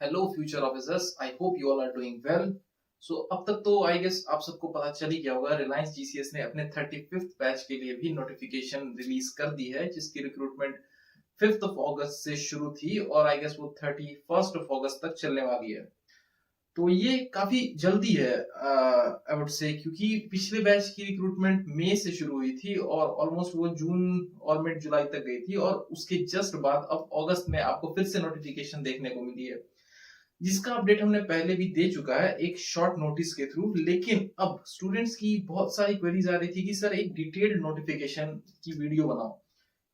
Hello future officers, I hope you all are doing well. So अब तक तो I guess आप सबको पता चल ही गया होगा, रिलायंस जीसीएस ने अपने 35th बैच के लिए भी नोटिफिकेशन रिलीज कर दी है, जिसकी रिक्रूटमेंट 5th ऑफ अगस्त से शुरू थी और आई गेस वो 31st ऑफ अगस्त तक चलने वाली है। तो ये काफी जल्दी है आई वुड से, क्योंकि पिछले बैच की रिक्रूटमेंट मई से शुरू हुई थी और ऑलमोस्ट वो जून और मिड जुलाई तक गई थी, और उसके जस्ट बाद अब अगस्त में आपको फिर से नोटिफिकेशन देखने को मिली है, जिसका अपडेट हमने पहले भी दे चुका है एक शॉर्ट नोटिस के थ्रू। लेकिन अब स्टूडेंट्स की बहुत सारी क्वेरीज आ रही थी कि सर एक डिटेल्ड नोटिफिकेशन की वीडियो बनाओ,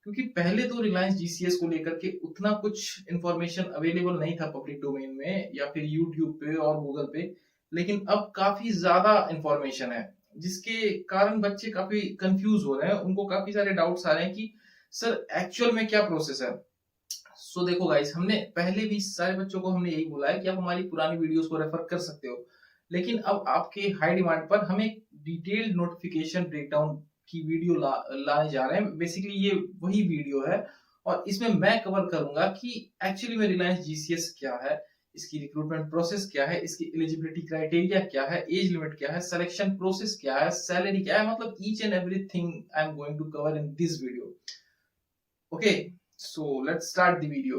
क्योंकि पहले तो रिलायंस जीसीएस को लेकर के उतना कुछ इंफॉर्मेशन अवेलेबल नहीं था पब्लिक डोमेन में या फिर यूट्यूब पे और गूगल पे। लेकिन अब काफी ज्यादा इंफॉर्मेशन है, जिसके कारण बच्चे काफी कंफ्यूज हो रहे हैं, उनको काफी सारे डाउट्स आ रहे हैं कि सर एक्चुअल में क्या प्रोसेस है। सो देखो गाइस, हमने पहले भी सारे बच्चों को हमने यही बोला है कि आप हमारी पुरानी वीडियोस को रेफर कर सकते हो, लेकिन अब आपके हाई डिमांड पर हम एक डिटेल्ड नोटिफिकेशन ब्रेकडाउन की वीडियो लाने जा रहे हैं। बेसिकली ये वही वीडियो है और इसमें मैं कवर करूंगा कि एक्चुअली में रिलायंस जीसीएस क्या है, इसकी रिक्रूटमेंट प्रोसेस क्या है, इसकी एलिजिबिलिटी क्राइटेरिया क्या है, एज लिमिट क्या है, सिलेक्शन प्रोसेस क्या है, सैलरी क्या है, मतलब each and everything I am going to cover in this video. Okay, so let's start the video.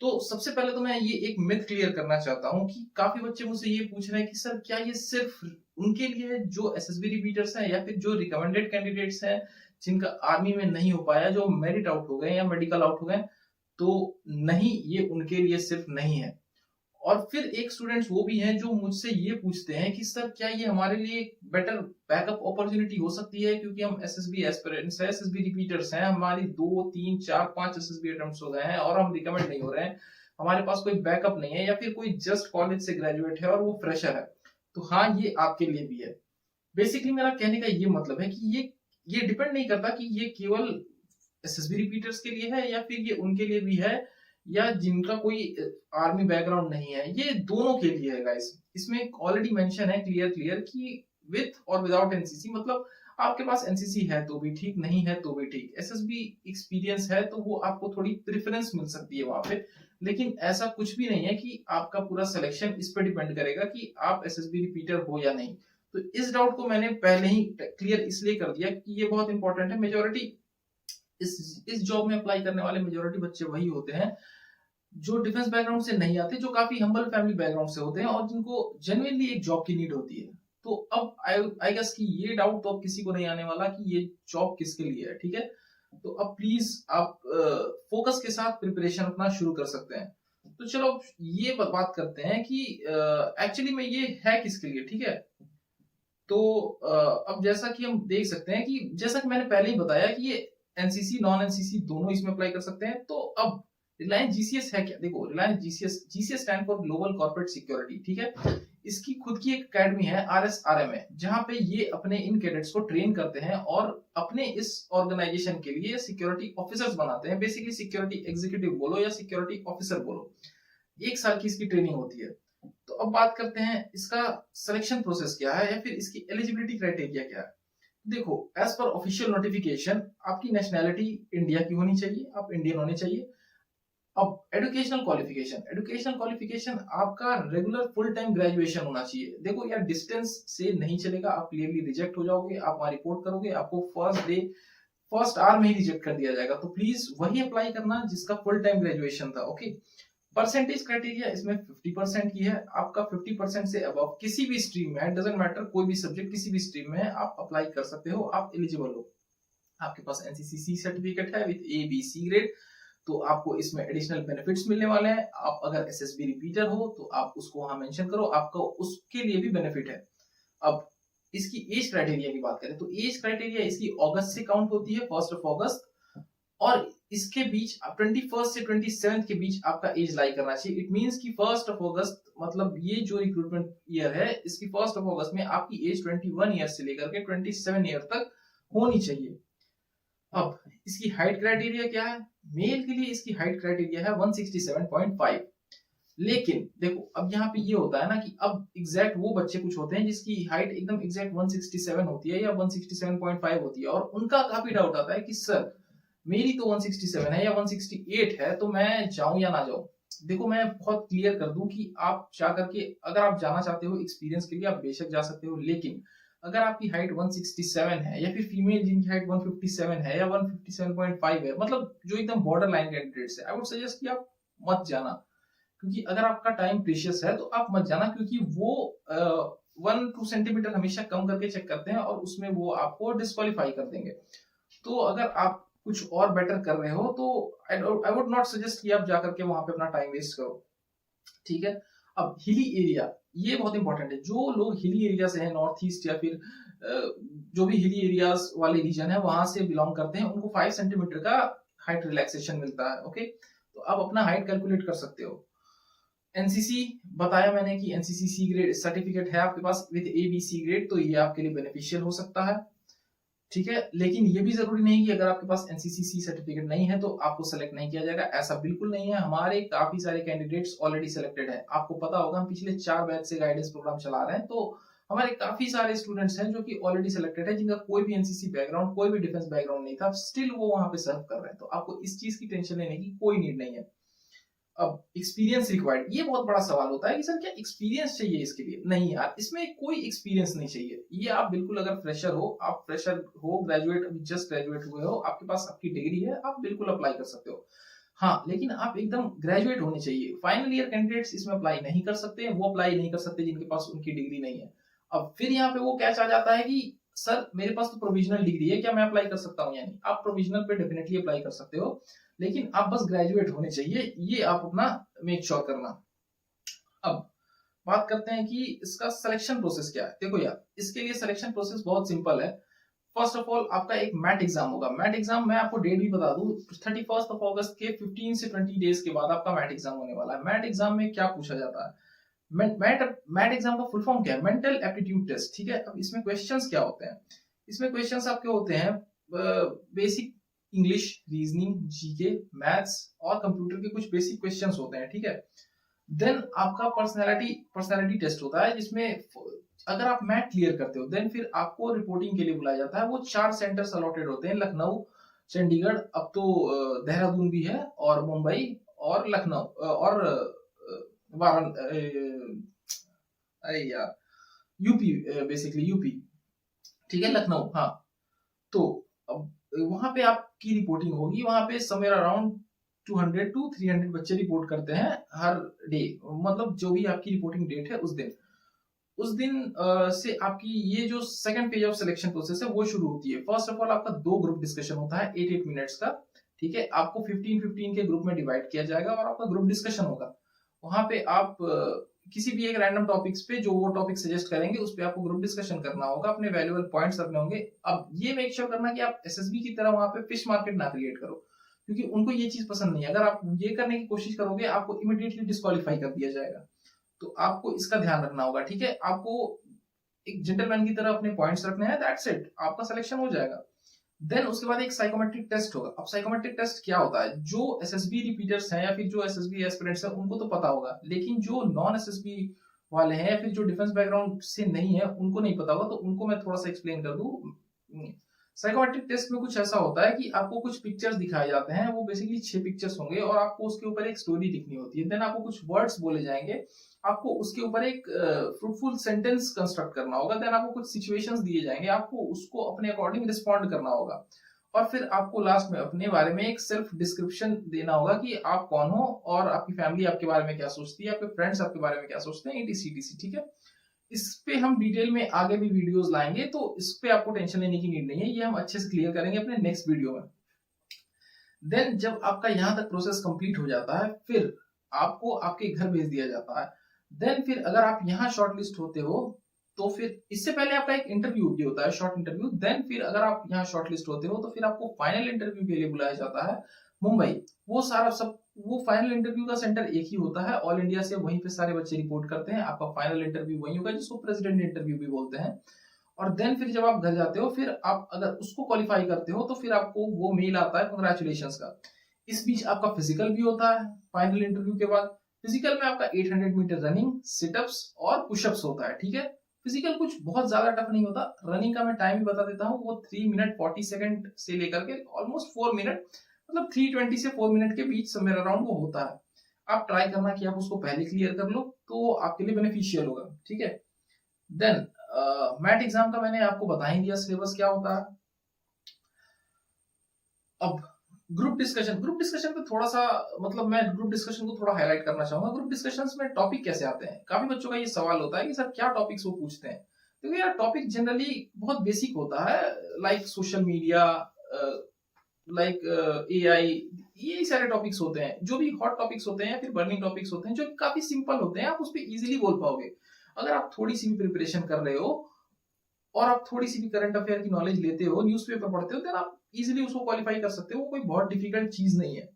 तो सबसे पहले तो मैं ये एक मिथ क्लियर करना चाहता हूँ कि काफी बच्चे मुझसे ये पूछ रहे हैं कि सर क्या ये सिर्फ उनके लिए है जो एसएसबी रिपीटर्स हैं, या फिर जो रिकमेंडेड कैंडिडेट्स हैं जिनका आर्मी में नहीं हो पाया, जो मेरिट आउट हो गए या मेडिकल आउट हो गए। तो नहीं, ये उनके लिए सिर्फ नहीं है। और फिर एक स्टूडेंट्स वो भी हैं जो मुझसे ये पूछते हैं कि सर क्या ये हमारे लिए एक बेटर बैकअप अपॉर्चुनिटी हो सकती है, क्योंकि हम एसएसबी एस्पिरेंट्स हैं, एसएसबी रिपीटर्स हैं, हमारी 2 3 4 5 एसएसबी अटेम्प्ट्स हो गए हैं और हम रिकमेंड नहीं हो रहे हैं, हमारे पास कोई बैकअप नहीं है, या फिर कोई जस्ट कॉलेज से ग्रेजुएट है और वो फ्रेशर है। तो हाँ, ये आपके लिए भी है। बेसिकली मेरा कहने का ये मतलब है कि ये डिपेंड नहीं करता कि ये केवल एसएसबी रिपीटर्स के लिए है या फिर ये उनके लिए भी है, या जिनका कोई आर्मी बैकग्राउंड नहीं है, ये दोनों के लिए है गाइस। इसमें ऑलरेडी मेंशन है क्लियर क्लियर कि विथ और विदाउट एनसीसी, मतलब आपके पास एनसीसी है तो भी ठीक, नहीं है तो भी ठीक, एसएसबी एक्सपीरियंस है तो वो आपको थोड़ी प्रेफरेंस मिल सकती है वहां पे। लेकिन ऐसा कुछ भी नहीं है कि आपका पूरा सिलेक्शन इस पर डिपेंड करेगा कि आप एसएसबी रिपीटर हो या नहीं। तो इस डाउट को मैंने पहले ही क्लियर इसलिए कर दिया कि ये बहुत इंपॉर्टेंट है। मेजोरिटी इस जॉब में अप्लाई करने वाले मेजोरिटी बच्चे वही होते हैं जो डिफेंस बैकग्राउंड से नहीं आते, जो काफी हम्बल फैमिली बैकग्राउंड से होते हैं और जिनको जेन्युइनली एक जॉब की नीड होती है। तो अब आई गेस कि ये डाउट तो अब किसी को नहीं आने वाला कि ये जॉब किसके लिए है, ठीक है। तो अब प्लीज आप फोकस के साथ प्रिपरेशन अपना शुरू कर सकते हैं। तो चलो ये बात करते हैं कि एक्चुअली में ये है किसके लिए, ठीक है। तो अब जैसा कि हम देख सकते हैं कि जैसा कि मैंने पहले ही बताया कि ये एनसीसी नॉन एनसीसी दोनों इसमें अप्लाई कर सकते हैं। तो अब रिलायंस जीसीएस है क्या? देखो, Reliance GCS stand for global corporate security, ठीक है। इसकी खुद की एक अकेडमी है आरएसआरएमए, जहां पे ये अपने इन कैडेट्स को ट्रेन करते हैं और अपने इस ऑर्गेनाइजेशन के लिए सिक्योरिटी ऑफिसर्स बनाते हैं। बेसिकली सिक्योरिटी एग्जीक्यूटिव बोलो या सिक्योरिटी ऑफिसर बोलो, 1 साल की इसकी ट्रेनिंग होती है। तो अब बात करते हैं इसका सिलेक्शन प्रोसेस क्या है या फिर इसकी एलिजिबिलिटी क्राइटेरिया क्या है। देखो, एज पर ऑफिशियल नोटिफिकेशन आपकी नेशनैलिटी इंडिया की होनी चाहिए, आप इंडियन होने चाहिए। अब एजुकेशनल क्वालिफिकेशन आपका रेगुलर फुल टाइम ग्रेजुएशन होना चाहिए। देखो यार, डिस्टेंस से नहीं चलेगा, आप क्लियरली रिजेक्ट हो जाओगे, आप वहां रिपोर्ट करोगे, आपको फर्स्ट आवर में ही रिजेक्ट कर दिया जाएगा। तो प्लीज वही अप्लाई करना जिसका फुल टाइम ग्रेजुएशन था, ओके। परसेंटेज क्राइटेरिया इसमें 50% की है। आपका 50% से अबव किसी भी स्ट्रीम में, डजंट मैटर, कोई भी सब्जेक्ट किसी भी स्ट्रीम में आप अप्लाई कर सकते हो, आप एलिजिबल हो। आपके पास एनसीसी सर्टिफिकेट है with A B C grade, तो आपको इसमें एडिशनल बेनिफिट्स मिलने वाले हैं। आप अगर एसएसबी रिपीटर हो तो आप उसको वहां मेंशन करो, आपको उसके लिए भी बेनिफिट है। अब इसकी एज क्राइटेरिया की बात करें तो एज क्राइटेरिया इसकी अगस्त से काउंट होती है, 1 अगस्त, और इसके बीच 21 से 27 के बीच आपका एज लाई करना चाहिए। इट मींस कि 1 अगस्त, मतलब ये जो रिक्रूटमेंट ईयर है, इसकी 1 अगस्त में आपकी एज 21 ईयर से लेकर के 27 ईयर तक होनी चाहिए। अब इसकी हाइट क्राइटेरिया क्या है? मेल के लिए इसकी हाइट क्राइटेरिया है 167.5। लेकिन देखो, अब यहाँ पे ये होता है ना कि अब एग्जैक्ट वो बच्चे कुछ होते हैं जिसकी हाइट एकदम एग्जैक्ट 167 होती है या 167.5 होती है, और उनका काफी डाउट आता है कि सर मेरी तो 167 है या 168 है, तो मैं जाऊं या ना जाऊं। देखो मैं बहुत क्लियर कर दूं कि आप जा करके अगर आप जाना चाहते हो एक्सपीरियंस के लिए आप बेशक जा सकते हो, लेकिन अगर आपकी हाइट 167 है या फिर फीमेल जिनकी हाइट 157 है या 157.5 है, मतलब जो एकदम बॉर्डर लाइन कैंडिडेट्स है, आई वुड सजेस्ट कि आप मत जाना। क्योंकि अगर आपका टाइम प्रीशियस है तो आप मत जाना, क्योंकि वो 1-2 सेंटीमीटर हमेशा कम करके चेक करते हैं और उसमें वो आपको डिस्क्वालीफाई कर देंगे। तो अगर आप कुछ और बेटर कर रहे हो तो आई वुड नॉट सजेस्ट कि आप जाकर के वहां पे अपना टाइम वेस्ट करो, ठीक है। अब हिली एरिया, ये बहुत इंपॉर्टेंट है। जो लोग हिली एरिया से हैं, नॉर्थ ईस्ट या फिर जो भी हिली एरियाज वाले रीजन है वहां से बिलोंग करते हैं, उनको 5 सेंटीमीटर का हाइट रिलैक्सेशन मिलता है। ओके, तो आप अपना हाइट कैलकुलेट कर सकते हो। एनसीसी बताया मैंने कि एनसीसी सी ग्रेड सर्टिफिकेट है आपके पास with A B C grade, तो ये आपके लिए बेनिफिशियल हो सकता है, ठीक है। लेकिन ये भी जरूरी नहीं कि अगर आपके पास एनसीसी सर्टिफिकेट नहीं है तो आपको सेलेक्ट नहीं किया जाएगा, ऐसा बिल्कुल नहीं है। हमारे काफी सारे कैंडिडेट्स ऑलरेडी सिलेक्टेड हैं। आपको पता होगा हम पिछले 4 बैच से गाइडेंस प्रोग्राम चला रहे हैं, तो हमारे काफी सारे स्टूडेंट्स हैं जो कि ऑलरेडी सिलेक्टेड है, जिनका कोई भी एनसीसी बैकग्राउंड, कोई भी डिफेंस बैकग्राउंड नहीं था, स्टिल वो वहां पे सर्व कर रहे हैं। तो आपको इस चीज की टेंशन लेने की कोई नीड नहीं है। अब एक्सपीरियंस रिक्वायर्ड, ये बहुत बड़ा सवाल होता है कि सर क्या एक्सपीरियंस चाहिए इसके लिए? नहीं यार, इसमें कोई एक्सपीरियंस नहीं चाहिए। ये आप बिल्कुल अगर फ्रेशर हो, आप फ्रेशर हो, ग्रेजुएट, अभी जस्ट ग्रेजुएट हुए हो, आपके पास आपकी डिग्री है, आप बिल्कुल अप्लाई कर सकते हो। हाँ, लेकिन आप एकदम ग्रेजुएट होने चाहिए। फाइनल ईयर कैंडिडेट्स इसमें अप्लाई नहीं कर सकते, वो अप्लाई नहीं कर सकते जिनके पास उनकी डिग्री नहीं है। अब फिर यहाँ पे वो कैच आ जाता है कि सर मेरे पास तो प्रोविजनल डिग्री है, क्या मैं अप्लाई कर सकता हूँ? यानी आप प्रोविजनल पे डेफिनेटली अप्लाई कर सकते हो, लेकिन आप बस ग्रेजुएट होने चाहिए, ये आप अपना मेक श्योर करना। अब बात करते हैं कि इसका सिलेक्शन प्रोसेस क्या है। देखो यार, इसके लिए सिलेक्शन प्रोसेस बहुत सिंपल है। फर्स्ट ऑफ ऑल आपका एक मैट एग्जाम होगा। मैट एग्जाम मैं आपको डेट भी बता दूं, 31 अगस्त के 15 से 20 डेज के बाद आपका मैट एग्जाम होने वाला है। मैट एग्जाम में क्या पूछा जाता है? मैट एग्जाम का फुल फॉर्म क्या है? मेंटल एप्टीट्यूड टेस्ट, ठीक है। अब इसमें क्वेश्चंस क्या होते हैं? इसमें क्वेश्चंस आपके होते हैं basic English, reasoning, GK, maths और कंप्यूटर के कुछ बेसिक क्वेश्चंस होते हैं, ठीक है। देन आपका पर्सनालिटी टेस्ट होता है, जिसमें अगर आप मैथ क्लियर करते हो देन फिर आपको रिपोर्टिंग के लिए बुलाया जाता है। वो 4 सेंटर्स अलॉटेड होते हैं, लखनऊ, चंडीगढ़, अब तो देहरादून भी है, और मुंबई और लखनऊ और अरे यार यूपी, बेसिकली यूपी, ठीक है, लखनऊ, हाँ। तो अब वहां पे आपकी रिपोर्टिंग होगी। वहां पे समवेयर अराउंड 200 to 300 बच्चे रिपोर्ट करते हैं हर डे, मतलब जो भी आपकी रिपोर्टिंग डेट है उस दिन से आपकी ये जो second page of selection process है वो शुरू होती है। फर्स्ट ऑफ ऑल आपका 2 ग्रुप डिस्कशन होता है 8-8 मिनट्स का, ठीक है। आपको 15-15 के ग्रुप में डिवाइड किया जाएगा और आपका ग्रुप डिस्कशन होगा। वहां पे आप किसी भी एक रैंडम टॉपिक्स पे जो वो टॉपिक सजेस्ट करेंगे उस पे आपको ग्रुप डिस्कशन करना होगा, अपने वैल्यूएबल पॉइंट्स रखने होंगे। अब ये मेक श्योर करना कि आप एसएसबी की तरह वहां पे फिश मार्केट ना क्रिएट करो, क्योंकि उनको ये चीज पसंद नहीं है। अगर आप ये करने की कोशिश करोगे आपको इमीडिएटली डिस्क्वालीफाई कर दिया जाएगा। तो आपको इसका ध्यान रखना होगा, ठीक है। आपको एक जेंटलमैन की तरह अपने पॉइंट्स रखने हैं, दैट्स इट, आपका सिलेक्शन हो जाएगा। देन उसके बाद एक साइकोमेट्रिक टेस्ट होगा। अब साइकोमेट्रिक टेस्ट क्या होता है? जो एसएसबी रिपीटर्स हैं या फिर जो एसएसबी एस्पिरेंट्स हैं उनको तो पता होगा, लेकिन जो नॉन एसएसबी वाले हैं या फिर जो डिफेंस बैकग्राउंड से नहीं है उनको नहीं पता होगा, तो उनको मैं थोड़ा सा एक्सप्लेन कर दूं। साइकोमेट्रिक टेस्ट में कुछ ऐसा होता है कि आपको कुछ पिक्चर्स दिखाए जाते हैं, वो बेसिकली 6 पिक्चर्स होंगे और आपको उसके ऊपर एक स्टोरी लिखनी होती है। देन आपको कुछ वर्ड्स बोले जाएंगे, आपको उसके ऊपर एक फ्रूटफुल सेंटेंस कंस्ट्रक्ट करना होगा। देन आपको कुछ सिचुएशंस दिए जाएंगे, आपको उसको अपने अकॉर्डिंग रिस्पॉन्ड करना होगा। और फिर आपको लास्ट में अपने बारे में एक सेल्फ डिस्क्रिप्शन देना होगा कि आप कौन हो और आपकी फैमिली आपके बारे में क्या सोचती है, आपके फ्रेंड्स आपके बारे में क्या सोचते हैं, etc, ठीक है। इस पे हम डिटेल में आगे भी वीडियोस लाएंगे, तो इस पे आपको टेंशन लेने की नीड नहीं है, ये हम अच्छे से क्लियर करेंगे अपने नेक्स्ट वीडियो में। देन जब आपका यहाँ तक प्रोसेस कंप्लीट हो जाता है फिर आपको आपके घर भेज दिया जाता है। देन फिर अगर आप यहाँ शॉर्टलिस्ट होते हो तो फिर इससे पहले आपका एक इंटरव्यू भी होता है, शॉर्ट इंटरव्यू। देन फिर अगर आप यहाँ शॉर्टलिस्ट होते हो तो फिर आपको फाइनल इंटरव्यू के लिए बुलाया जाता है मुंबई। वो सारा सब वो फाइनल इंटरव्यू का सेंटर एक ही होता है ऑल इंडिया से, वहीं पे सारे बच्चे रिपोर्ट करते हैं। आपका फाइनल इंटरव्यू वही होगा जिसको प्रेसिडेंट इंटरव्यू भी बोलते हैं। और देन फिर जब आप घर जाते हो फिर आप अगर उसको क्वालिफाई करते हो तो फिर आपको वो मेल आता है कंग्रेचुलेशंस का। इस बीच आपका फिजिकल भी होता है फाइनल इंटरव्यू के बाद। फिजिकल में आपका 800 मीटर रनिंग, सिटअप्स और पुशअप्स होता है, ठीक है। फिजिकल कुछ बहुत ज्यादा टफ नहीं होता। रनिंग का मैं टाइम भी बता देता हूँ, वो 3 मिनट 40 सेकंड से लेकर के ऑलमोस्ट 4 मिनट, मतलब 3:20 से 4 मिनट के बीच समय अराउंड वो होता है। आप ट्राई करना कि आप उसको पहले क्लियर कर लो, तो आपके लिए बेनिफिशियल होगा, ठीक है। देन मैट एग्जाम का मैंने आपको बता ही दिया सिलेबस क्या होता है। अब ग्रुप डिस्कशन पे थोड़ा सा, मतलब मैं ग्रुप डिस्कशन को थोड़ा हाईलाइट करना चाहूंगा। ग्रुप डिस्कशंस में टॉपिक कैसे आते हैं, काफी बच्चों का ये सवाल होता है कि सर क्या टॉपिक्स वो पूछते हैं। क्योंकि यार टॉपिक जनरली बहुत बेसिक होता है, like social media, like AI, ये सारे टॉपिक्स होते हैं जो भी हॉट टॉपिक्स होते हैं, फिर बर्निंग टॉपिक्स होते हैं जो काफी सिंपल होते हैं, आप उस पर इजिली बोल पाओगे। अगर आप थोड़ी सी भी प्रिपरेशन कर रहे हो और आप थोड़ी सी भी करंट अफेयर की नॉलेज लेते हो, न्यूज़पेपर पढ़ते हो, देन आप इजीली उसको क्वालिफाई कर सकते हो। वो कोई बहुत डिफिकल्ट चीज नहीं है,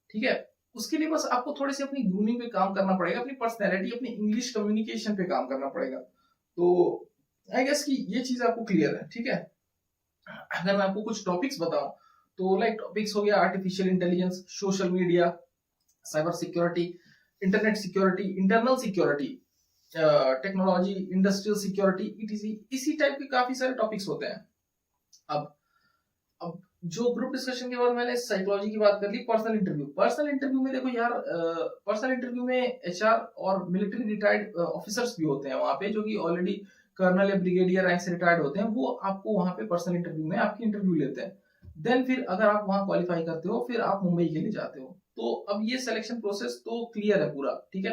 ठीक है। उसके लिए बस आपको थोड़ी सी अपनी ग्रूमिंग पे काम करना पड़ेगा, अपनी पर्सनैलिटी, अपनी इंग्लिश कम्युनिकेशन पे काम करना पड़ेगा। तो आई गेस कि ये चीज आपको क्लियर है, ठीक है। अगर मैं आपको कुछ टॉपिक्स बताऊं, तो लाइक टॉपिक्स हो गया artificial intelligence, social media, cyber security, internet security, internal security, technology, industrial security, etc., इसी टाइप के काफी सारे टॉपिक्स होते हैं। अब जो ग्रुप डिस्कशन के बाद मैंने साइकोलॉजी की बात कर ली, पर्सनल इंटरव्यू में देखो यार, पर्सनल इंटरव्यू में एचआर और मिलिट्री रिटायर्ड ऑफिसर्स भी होते हैं वहां पे, जो कि ऑलरेडी कर्नल या ब्रिगेडियर रैंक से रिटायर्ड होते हैं, वो आपको वहां पे पर्सनल इंटरव्यू में आपकी इंटरव्यू लेते हैं। देन फिर अगर आप वहां क्वालिफाई करते हो, फिर आप मुंबई के लिए जाते हो। तो अब ये सिलेक्शन प्रोसेस तो क्लियर है पूरा, ठीक है।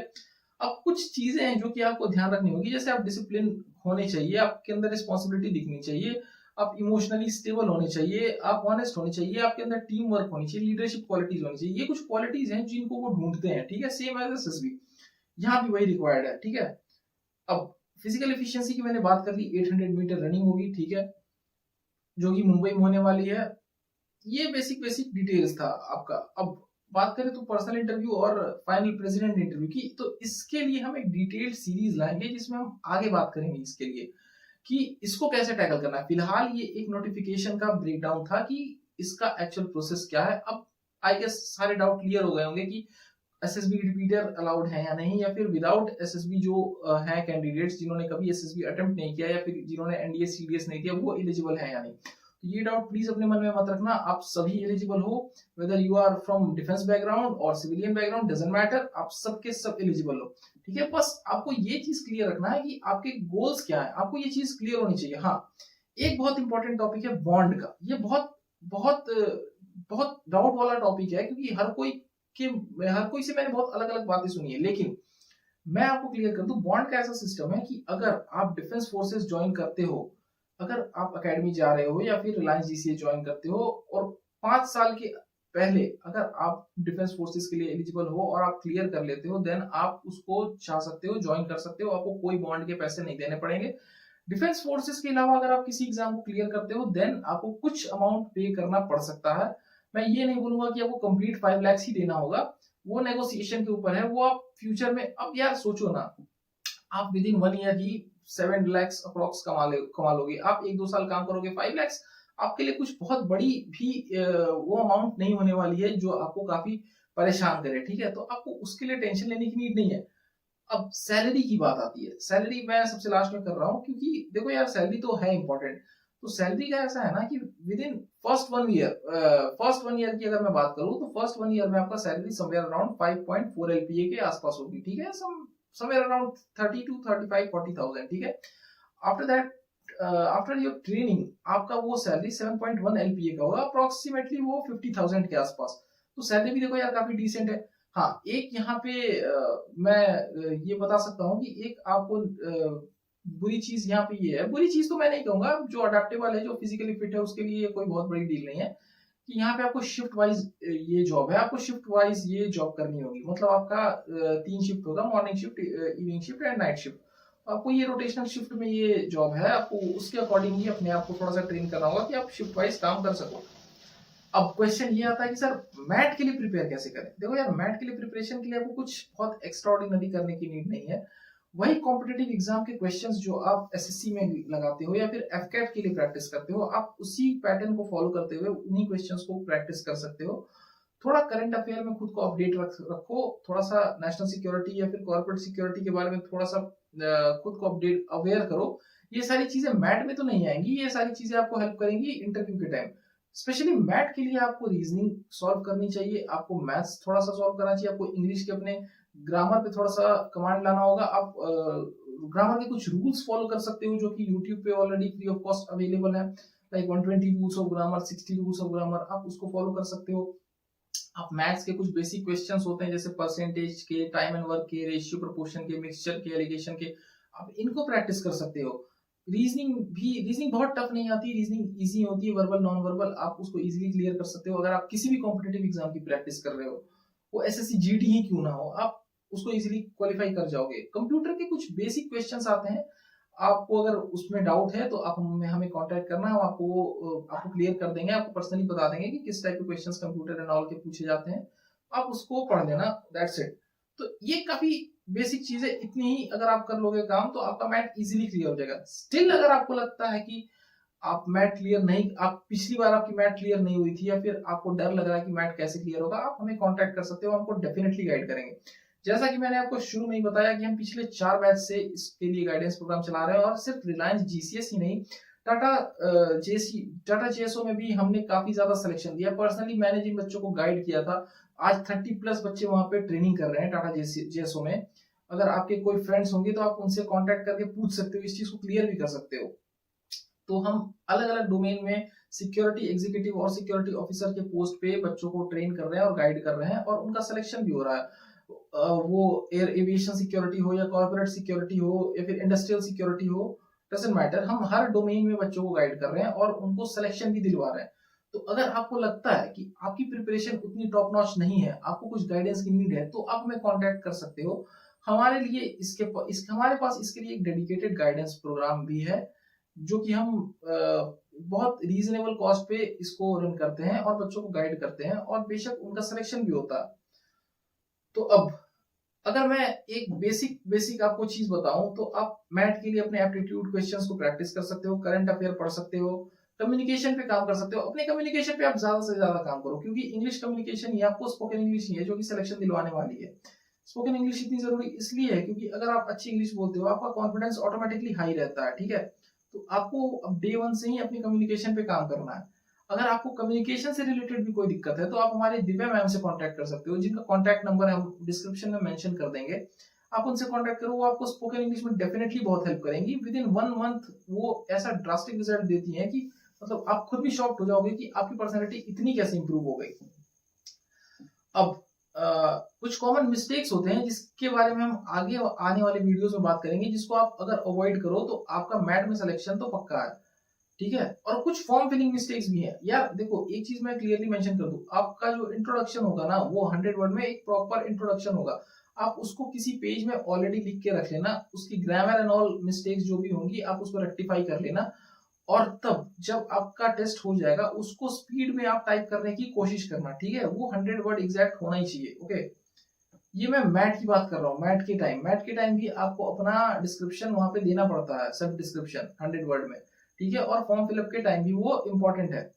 अब कुछ चीजें हैं जो कि आपको ध्यान रखनी होगी, जैसे आप डिसिप्लिन होने चाहिए, आपके अंदर रिस्पॉन्सिबिलिटी दिखनी चाहिए, आप इमोशनली स्टेबल होने चाहिए, आप ऑनेस्ट होने चाहिए, आपके अंदर टीम वर्क होनी चाहिए, लीडरशिप क्वालिटीज होनी चाहिए। ये कुछ क्वालिटीज हैं जिनको वो ढूंढते हैं, ठीक है। सेम एज एसएसबी, यहाँ भी वही रिक्वायर्ड है, ठीक है। अब फिजिकल एफिशिएंसी की मैंने बात कर ली, 800 मीटर रनिंग होगी, ठीक है, जो कि मुंबई में होने वाली है। ये बेसिक बेसिक डिटेल्स था आपका। अब बात करें तो पर्सनल इंटरव्यू और फाइनल प्रेसिडेंट इंटरव्यू की, तो इसके लिए हम एक डिटेल्ड सीरीज लाएंगे जिसमें हम आगे बात करेंगे इसके लिए कि इसको कैसे टैकल करना है। फिलहाल ये एक नोटिफिकेशन का ब्रेकडाउन था कि इसका एक्चुअल प्रोसेस क्या है। अब आई गेस सारे डाउट क्लियर हो गए होंगे कि एसएसबी रिपीटर अलाउड है या नहीं, या फिर विदाउट एसएसबी जो है कैंडिडेट्स जिन्होंने कभी एसएसबी अटेम्प्ट नहीं किया या फिर जिन्होंने एनडीए सीडीएस नहीं दिया, वो एलिजिबल है या नहीं। तो ये डाउट प्लीज अपने मन में मत रखना, आप सभी एलिजिबल हो, whether you are from defence background और सिविलियन बैकग्राउंड, डजंट मैटर, आप सबके सब एलिजिबल हो, ठीक है। बस आपको ये चीज क्लियर रखना है कि आपके गोल्स क्या है, आपको ये चीज क्लियर होनी चाहिए। हाँ, एक बहुत इंपॉर्टेंट टॉपिक है बॉन्ड का, ये बहुत बहुत बहुत डाउट वाला टॉपिक है, क्योंकि हर कोई से मैंने बहुत अलग अलग बातें सुनी है, लेकिन मैं आपको क्लियर कर दूं, बॉन्ड का ऐसा सिस्टम है कि अगर आप डिफेंस फोर्सेस ज्वाइन करते हो, अगर आप एकेडमी जा रहे हो या फिर रिलायंस जीसीए ज्वाइन करते हो, और 5 साल के पहले अगर आप डिफेंस फोर्सेस के लिए एलिजिबल हो और आप क्लियर कर लेते हो, देन आप उसको चाह सकते हो, ज्वाइन कर सकते हो, आपको कोई बॉन्ड के पैसे नहीं देने पड़ेंगे। डिफेंस फोर्सेस के अलावा अगर आप किसी एग्जाम को क्लियर करते हो, देन आपको कुछ अमाउंट पे करना पड़ सकता है। मैं ये नहीं बोलूंगा कि आपको कंप्लीट 5 लाख ही देना होगा, वो नेगोशिएशन के ऊपर है, वो आप फ्यूचर में, अब यार सोचो ना, आप with in 1 year he 7 lakhs approx कमा लोगे। आप 1-2 साल काम करोगे, 5 लैक्स आपके लिए कुछ बहुत बड़ी भी वो अमाउंट नहीं होने वाली है जो आपको काफी परेशान करे, ठीक है। तो आपको उसके लिए टेंशन लेने की नीड नहीं है। अब सैलरी की बात आती है, सैलरी मैं सबसे लास्ट में कर रहा हूँ, क्योंकि देखो यार सैलरी तो है इंपॉर्टेंट। तो सैलरी का ऐसा है ना कि with in first one year की अगर मैं बात करूँ, तो फर्स्ट 1 ईयर में आपका सैलरी समवेयर अराउंड 5.4 LPA के आसपास होगी, ठीक है, समवेयर अराउंड 30 to 35 40,000, ठीक है। After that, after your training आपका वो सैलरी 7.1 LPA का होगा, अप्रोक्सीमेटली वो 50,000 के आसपास। तो सैलरी भी देखो यार काफी डिसेंट है। हाँ, एक यहाँ पे मैं ये बता सकता हूँ कि एक आपको बुरी चीज यहाँ पे ये है, बुरी चीज तो मैं नहीं कहूंगा, जो अडेप्टेबल है, जो फिजिकली फिट है, उसके लिए कोई बहुत बड़ी डील नहीं है, कि यहाँ पे आपको शिफ्ट वाइज ये जॉब है, आपको शिफ्ट वाइज ये जॉब करनी होगी। मतलब आपका 3 शिफ्ट होगा, morning shift, evening shift and night shift. आपको ये रोटेशनल शिफ्ट में ये जॉब है, आपको उसके अकॉर्डिंग ही अपने आप को थोड़ा सा ट्रेन करना होगा कि आप शिफ्ट वाइज काम कर सको। अब क्वेश्चन ये आता है कि सर मैट के लिए प्रिपेयर कैसे करें। देखो यार, मैट के लिए प्रिपरेशन के लिए आपको कुछ बहुत एक्स्ट्राऑर्डिनरी करने की नीड नहीं है। वही कॉम्पिटिटिव एग्जाम के क्वेश्चंस जो आप एसएससी में लगाते हो या फिर एफकेट के लिए प्रैक्टिस करते हो, आप उसी पैटर्न को फॉलो करते हुए उन्हीं क्वेश्चंस को प्रैक्टिस कर सकते हो। थोड़ा करंट अफेयर में खुद को अपडेट रखो, थोड़ा सा नेशनल सिक्योरिटी या फिर कॉर्पोरेट सिक्योरिटी के बारे में थोड़ा सा खुद को अपडेट अवेयर करो। ये सारी चीजें मैट में तो नहीं आएंगी, ये सारी चीजें आपको हेल्प करेंगी इंटरव्यू के टाइम। स्पेशली मैथ के लिए आपको रीजनिंग सॉल्व करनी चाहिए, आपको मैथ्स थोड़ा सा सॉल्व करना चाहिए, आपको इंग्लिश के अपने ग्रामर पे थोड़ा सा कमांड लाना होगा। आप ग्रामर के कुछ रूल्स फॉलो कर सकते हो जो कि यूट्यूब पे already free of cost available है, like 120 rules of grammar, 60 rules of grammar, आप उसको फॉलो कर सकते हो। आप मैथ्स के कुछ बेसिक क्वेश्चंस होते हैं जैसे परसेंटेज के, टाइम एंड वर्क के, रेशियो प्रोपोर्शन के, मिक्सचर के, एलिगेशन के, आप इनको प्रैक्टिस कर सकते हो। रीजनिंग बहुत टफ नहीं आती, रीजनिंग इजी होती है, वर्बल नॉन वर्बल आप उसको इजीली क्लियर कर सकते हो। अगर आप किसी भी कॉम्पिटिटिव एग्जाम की प्रैक्टिस कर रहे हो, वो एसएससी जीडी ही क्यों ना हो, आप उसको इजीली क्वालिफाई कर जाओगे। कंप्यूटर के कुछ बेसिक क्वेश्चंस आते हैं, आपको अगर उसमें डाउट है तो आप हमें कांटेक्ट करना, हम आपको क्लियर कर देंगे, आपको पर्सनली बता देंगे कि किस टाइप के क्वेश्चंस कंप्यूटर एंड ऑल के पूछे जाते हैं, आप उसको पढ़ लेना, दैट्स इट। तो ये काफी बेसिक चीजें, इतनी ही अगर आप कर लोगे काम तो आपका मैथ इजीली क्लियर हो जाएगा। स्टिल अगर आपको लगता है कि आप मैथ क्लियर नहीं, आप पिछली बार आपकी मैथ क्लियर नहीं हुई थी या फिर आपको डर लग रहा है कि मैथ कैसे क्लियर होगा, आप हमें कांटेक्ट कर सकते हो, आपको डेफिनेटली गाइड करेंगे। जैसा कि मैंने आपको शुरू में ही बताया कि हम पिछले 4 बैच से इसके लिए गाइडेंस प्रोग्राम चला रहे हैं, और सिर्फ रिलायंस जीसीएस ही नहीं, टाटा जेएसओ में भी हमने काफी ज्यादा सिलेक्शन दिया। पर्सनली मैंने जिन बच्चों को गाइड किया था, आज 30 प्लस बच्चे वहां पे ट्रेनिंग कर रहे हैं टाटा जेएसओ में। अगर आपके कोई फ्रेंड्स होंगे तो आप उनसे कांटेक्ट करके पूछ सकते हो, इस चीज को क्लियर भी कर सकते हो। तो हम अलग अलग डोमेन में सिक्योरिटी एग्जीक्यूटिव और सिक्योरिटी ऑफिसर के पोस्ट पे बच्चों को ट्रेन कर रहे हैं और गाइड कर रहे हैं, और उनका सिलेक्शन भी हो रहा है। वो एयर एविएशन सिक्योरिटी हो या कॉर्पोरेट सिक्योरिटी हो या फिर इंडस्ट्रियल सिक्योरिटी हो, डजंट मैटर, हम हर डोमेन में बच्चों को गाइड कर रहे हैं और उनको सिलेक्शन भी दिलवा रहे हैं। तो अगर आपको लगता है कि आपकी प्रिपरेशन उतनी टॉप नॉच नहीं है, आपको कुछ गाइडेंस की नीड है, तो आप हमें कांटेक्ट कर सकते हो। हमारे लिए हमारे पास इसके लिए एक डेडिकेटेड गाइडेंस प्रोग्राम भी है, जो कि हम बहुत रीजनेबल कॉस्ट पे इसको रन करते हैं और बच्चों को गाइड करते हैं, और बेशक उनका सिलेक्शन भी होता है। तो अब अगर मैं एक बेसिक आपको चीज बताऊं, तो आप मैथ के लिए अपने एप्टीट्यूड क्वेश्चंस को प्रैक्टिस कर सकते हो, करंट अफेयर पढ़ सकते हो, कम्युनिकेशन पे काम कर सकते हो। अपने कम्युनिकेशन पे आप ज्यादा से ज्यादा काम करो, क्योंकि इंग्लिश कम्युनिकेशन ही आपको स्पोकन इंग्लिश नहीं है जो कि सिलेक्शन दिलवाने वाली है। स्पोकन इंग्लिश इतनी जरूरी इसलिए है क्योंकि अगर आप अच्छी इंग्लिश बोलते हो, आपका कॉन्फिडेंस ऑटोमेटिकली हाई रहता है, ठीक है। तो आपको अब डे 1 से ही अपनी कम्युनिकेशन पे काम करना है। अगर आपको कम्युनिकेशन से रिलेटेड भी कोई दिक्कत है तो आप हमारे दिव्या मैम से कांटेक्ट कर सकते हो, जिनका कांटेक्ट नंबर हम डिस्क्रिप्शन में मेंशन कर देंगे। आप उनसे कांटेक्ट करो, वो आपको स्पोकन इंग्लिश में डेफिनेटली बहुत हेल्प करेंगी। विद इन 1 मंथ वो ऐसा ड्रास्टिक रिजल्ट देती हैं कि मतलब आप खुद भी शॉक्ड हो जाओगे कि आपकी पर्सनैलिटी इतनी कैसे इंप्रूव हो गई। अब कुछ कॉमन मिस्टेक्स होते हैं जिसके बारे में हम आगे आने वाले वीडियोस में बात करेंगे, जिसको आप अगर अवॉइड करो तो आपका मैट में सिलेक्शन तो पक्का है, ठीक है। और कुछ फॉर्म फिलिंग मिस्टेक्स भी हैं यार। देखो एक चीज मैं क्लियरली मेंशन कर दूं, आपका जो इंट्रोडक्शन होगा ना, वो 100 वर्ड में एक प्रॉपर इंट्रोडक्शन होगा। आप उसको किसी पेज में ऑलरेडी लिख के रख लेना, उसकी ग्रामर एंड ऑल मिस्टेक्स जो भी होंगी आप उसको रेक्टिफाई कर लेना, और तब जब आपका टेस्ट हो जाएगा उसको स्पीड में आप टाइप करने की कोशिश करना, ठीक है। वो 100 वर्ड एग्जैक्ट होना ही चाहिए, ओके। ये मैं मैट की बात कर रहा हूँ। मैट के टाइम भी आपको अपना डिस्क्रिप्शन वहां पे देना पड़ता है, सब डिस्क्रिप्शन 100 वर्ड में, ठीक है। और फॉर्म फिलअप के टाइम भी वो इम्पोर्टेंट है।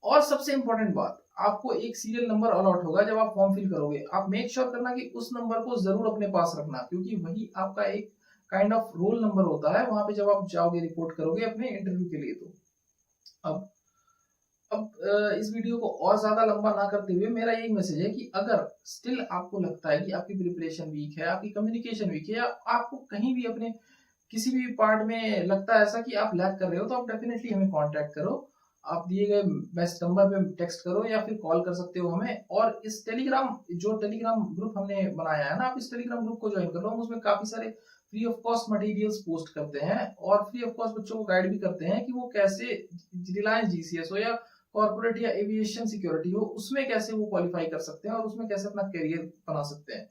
और सबसे इम्पोर्टेंट बात, आपको एक सीरियल नंबर अलॉट होगा जब आप फॉर्म फिल करोगे, आप मेक श्योर करना कि उस नंबर को जरूर अपने पास रखना, क्योंकि वही आपका एक काइंड ऑफ रोल नंबर होता है वहां पे जब आप जाओगे रिपोर्ट करोगे अपने इंटरव्यू के लिए। तो अब इस वीडियो को और ज्यादा लंबा ना करते हुए मेरा यही मैसेज है कि अगर स्टिल आपको लगता है कि आपकी प्रिपरेशन वीक है, आपकी कम्युनिकेशन वीक है, या आपको कहीं भी अपने किसी भी पार्ट में लगता है ऐसा कि आप लैग कर रहे हो, तो आप डेफिनेटली हमें कांटेक्ट करो। आप दिए गए बेस्ट नंबर पे टेक्स्ट करो या फिर कॉल कर सकते हो हमें। और इस टेलीग्राम ग्रुप हमने बनाया है ना, आप इस टेलीग्राम ग्रुप को ज्वाइन कर लो। हम उसमें काफी सारे free of cost materials post करते हैं और फ्री ऑफ कॉस्ट बच्चों को गाइड भी करते हैं कि वो कैसे रिलायंस जीसीएस हो या कॉर्पोरेट या एविएशन सिक्योरिटी हो, उसमें कैसे वो क्वालिफाई कर सकते हैं और उसमें कैसे अपना करियर बना सकते हैं।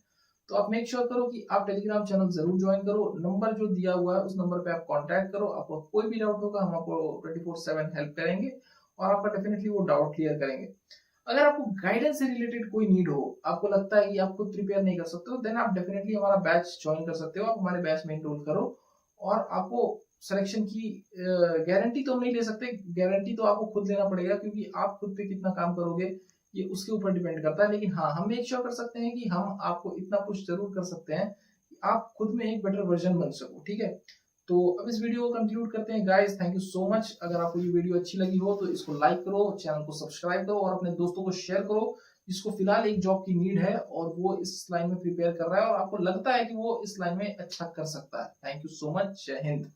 तो आप मेक श्योर करो कि आप टेलीग्राम चैनल जरूर ज्वाइन करो। नंबर जो दिया हुआ है उस नंबर पे आप कांटेक्ट करो, आपको कोई भी डाउट होगा हम आपको 24/7 हेल्प करेंगे और आपका डेफिनेटली वो डाउट क्लियर करेंगे। अगर आपको गाइडेंस से रिलेटेड कोई नीड हो, आपको लगता है कि आप खुद प्रिपेयर नहीं कर सकते हो, देन आप डेफिनेटली हमारा बैच ज्वाइन कर सकते हो। आप हमारे बैच में एनरोल करो और आपको सिलेक्शन की गारंटी तो हम नहीं ले सकते, गारंटी तो आपको खुद लेना पड़ेगा, क्योंकि आप खुद पे कितना काम करोगे ये उसके ऊपर डिपेंड करता है। लेकिन हाँ, हम मेक श्योर कर सकते हैं कि हम आपको इतना पुश जरूर कर सकते हैं कि आप खुद में एक बेटर वर्जन बन सको, ठीक है। तो अब इस वीडियो को कंक्लूड करते हैं guys. Thank you so much. अगर आपको ये वीडियो अच्छी लगी हो तो इसको लाइक करो, चैनल को सब्सक्राइब करो और अपने दोस्तों को शेयर करो जिसको फिलहाल एक जॉब की नीड है और वो इस लाइन में प्रिपेयर कर रहा है और आपको लगता है कि वो इस लाइन में अच्छा कर सकता है। Thank you so much. जय हिंद।